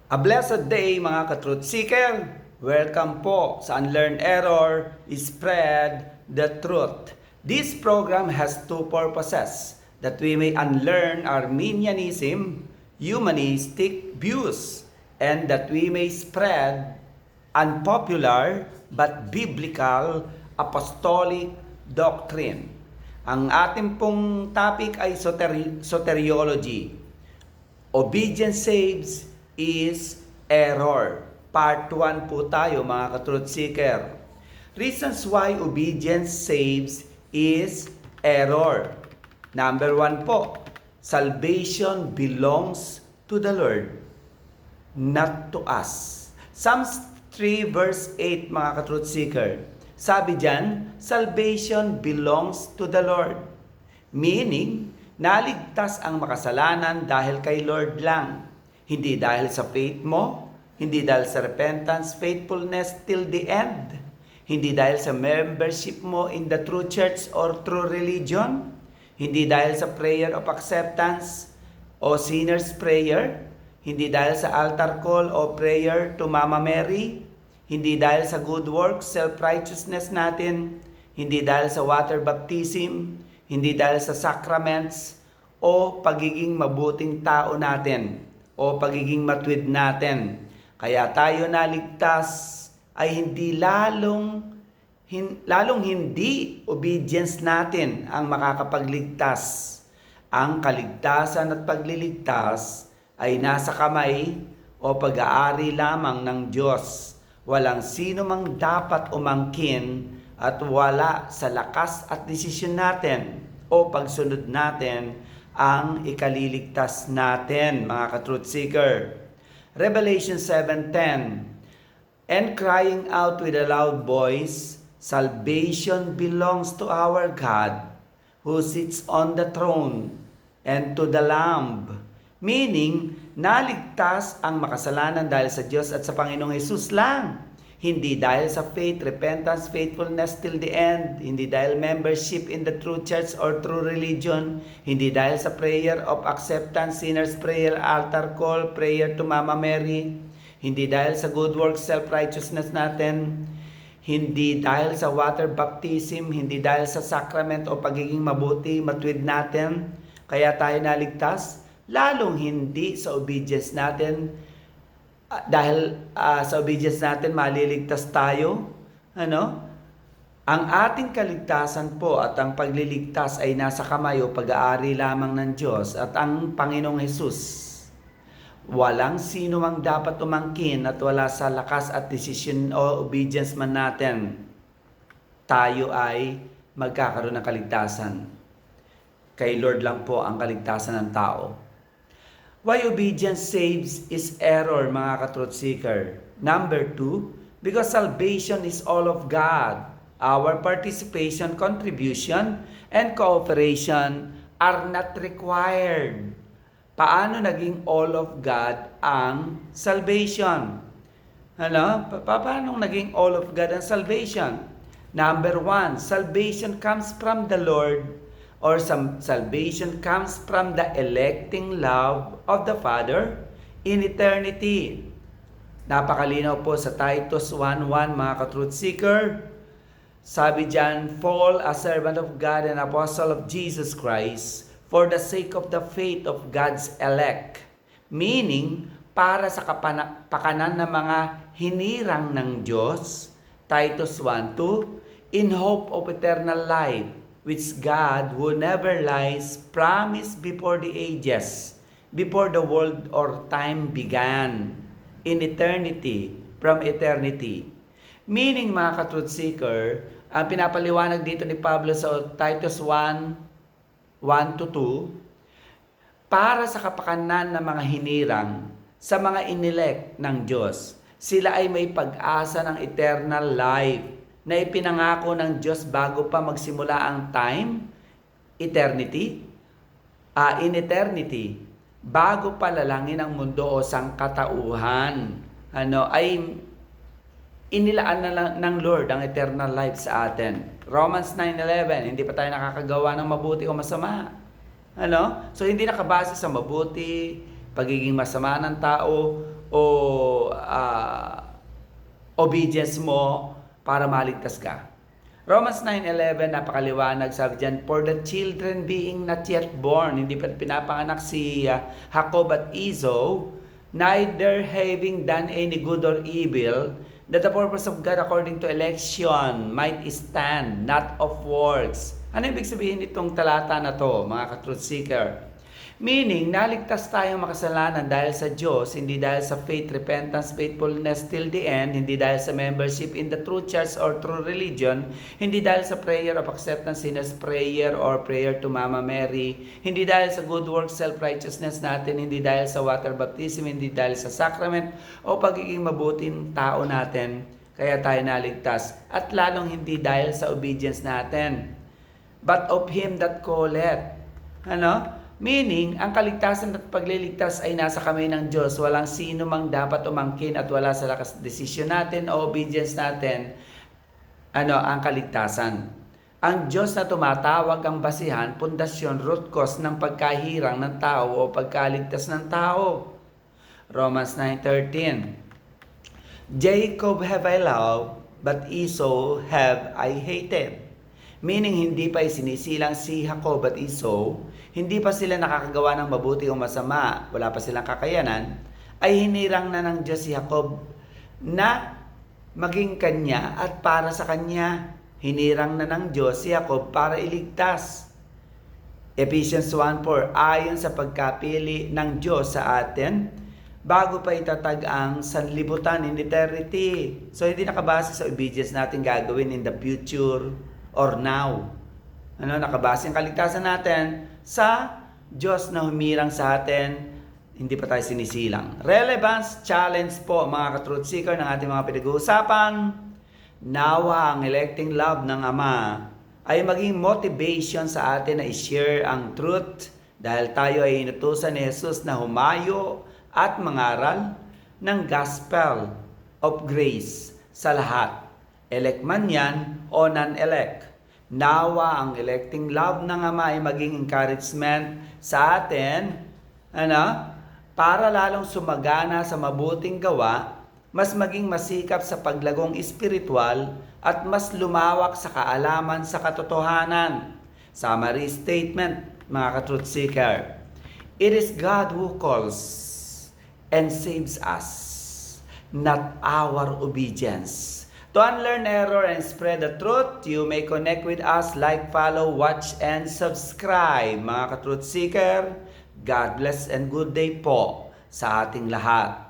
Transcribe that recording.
A blessed day mga ka-truth seeker! Welcome po sa Unlearn Error, Spread the Truth. This program has two purposes: that we may unlearn Arminianism, humanistic views, and that we may spread unpopular but biblical apostolic doctrine. Ang ating pong topic ay soteriology. Obedience saves is error. Part 1 po tayo mga ka-truth seeker. Reasons why obedience saves is error. Number 1 po, salvation belongs to the Lord, not to us. Psalms 3 verse 8 mga ka-truth seeker. Sabi dyan, salvation belongs to the Lord. Meaning, naligtas ang makasalanan dahil kay Lord lang. Hindi dahil sa faith mo, hindi dahil sa repentance, faithfulness till the end. Hindi dahil sa membership mo in the true church or true religion. Hindi dahil sa prayer of acceptance o sinner's prayer. Hindi dahil sa altar call o prayer to Mama Mary. Hindi dahil sa good works, self-righteousness natin. Hindi dahil sa water baptism. Hindi dahil sa sacraments o pagiging mabuting tao natin o pagiging matuwid natin. Kaya tayo naligtas ay hindi lalong hindi obedience natin ang makakapagligtas. Ang kaligtasan at pagliligtas ay nasa kamay o pag-aari lamang ng Diyos. Walang sino mang dapat umangkin at wala sa lakas at desisyon natin o pagsunod natin ang ikaliligtas natin, mga ka-truth seeker. Revelation 7:10, and crying out with a loud voice, salvation belongs to our God, who sits on the throne, and to the Lamb. Meaning, naligtas ang makasalanan dahil sa Diyos at sa Panginoong Hesus lang. Hindi dahil sa faith, repentance, faithfulness till the end. Hindi dahil membership in the true church or true religion. Hindi dahil sa prayer of acceptance, sinner's prayer, altar call, prayer to Mama Mary. Hindi dahil sa good works, self-righteousness natin. Hindi dahil sa water baptism. Hindi dahil sa sacrament o pagiging mabuti, matuwid natin. Kaya tayo naligtas. Lalong hindi sa obedience natin. Dahil sa obedience natin maliligtas tayo. Ang ating kaligtasan po at ang pagliligtas ay nasa kamay o pag-aari lamang ng Diyos at ang Panginoong Hesus. Walang sino mang dapat umangkin at wala sa lakas at desisyon o obedience man natin, tayo ay magkakaroon ng kaligtasan. Kay Lord lang po ang kaligtasan ng tao. Why obedience saves is error, mga ka-truth seeker. Number 2, because salvation is all of God. Our participation, contribution, and cooperation are not required. Paano naging all of God ang salvation? Paano naging all of God ang salvation? Number 1, salvation comes from the Lord, or salvation comes from the electing love of the Father in eternity. Napakalinaw po sa Titus 1:1, mga ka-truth seeker. Sabi diyan, Paul, a servant of God and apostle of Jesus Christ, for the sake of the faith of God's elect. Meaning, para sa kapakanan ng mga hinirang ng Diyos. Titus 1:2, in hope of eternal life, which God, who never lies, promised before the ages, before the world or time began, in eternity, from eternity. Meaning, mga ka-truth seeker, ang pinapaliwanag dito ni Pablo sa Titus 1:1-2, para sa kapakanan ng mga hinirang, sa mga inelect ng Diyos, sila ay may pag-asa ng eternal life, na ipinangako ng Diyos bago pa magsimula ang time, eternity, in eternity, bago pa lalangin ang mundo o sangkatauhan, ay inilaan na lang ng Lord ang eternal life sa atin. Romans 9:11, hindi pa tayo nakakagawa ng mabuti o masama. So hindi nakabase sa mabuti, pagiging masama ng tao, o obedience mo para maligtas ka. Romans 9:11, napakaliwanag, sabi dyan, for the children being not yet born, hindi pa pinapanganak si Jacob at Esau, neither having done any good or evil, that the purpose of God according to election might stand, not of works. Ano ibig sabihin itong talata na to, mga ka-truth seeker? Meaning, naligtas tayong makasalanan dahil sa Diyos, hindi dahil sa faith, repentance, faithfulness till the end, hindi dahil sa membership in the true church or true religion, hindi dahil sa prayer of acceptance, sinner's prayer or prayer to Mama Mary, hindi dahil sa good works, self-righteousness natin, hindi dahil sa water baptism, hindi dahil sa sacrament o pagiging mabuting tao natin, kaya tayo naligtas. At lalong hindi dahil sa obedience natin, but of Him that calleth. Ano? Meaning, ang kaligtasan at pagliligtas ay nasa kamay ng Diyos. Walang sino mang dapat umangkin at wala sa lakas desisyon natin o obedience natin ang kaligtasan. Ang Diyos na tumatawag ang basihan, pundasyon, root cause ng pagkahirang ng tao o pagkaligtas ng tao. Romans 9:13. Jacob have I loved, but Esau have I hated. Meaning, hindi pa sinisilang si Jacob at Esau, hindi pa sila nakakagawa ng mabuti o masama, wala pa silang kakayanan, ay hinirang na ng Diyos si Jacob na maging kanya at para sa kanya. Hinirang na ng Diyos si Jacob para iligtas. Ephesians 1:4, ayon sa pagkapili ng Diyos sa atin, bago pa itatag ang sanlibutan in eternity. So, hindi nakabase sa obedience natin gagawin in the future or now. Nakabase ang kaligtasan natin sa Diyos na humirang sa atin, hindi pa tayo sinisilang. Relevance challenge po, mga ka-truth seeker, ng ating mga pinag-uusapan. Nawa ang electing love ng Ama ay maging motivation sa atin na i-share ang truth dahil tayo ay inutusan ni Jesus na humayo at mangaral ng gospel of grace sa lahat. Elect man yan o non-elect. Nawa ang electing love ng Ama ay maging encouragement sa atin, para lalong sumagana sa mabuting gawa, mas maging masikap sa paglagong espiritual, at mas lumawak sa kaalaman sa katotohanan. Summary statement, mga ka-truth seeker. It is God who calls and saves us, not our obedience. To unlearn error and spread the truth, you may connect with us, like, follow, watch, and subscribe. Mga ka-truth seeker, God bless and good day po sa ating lahat.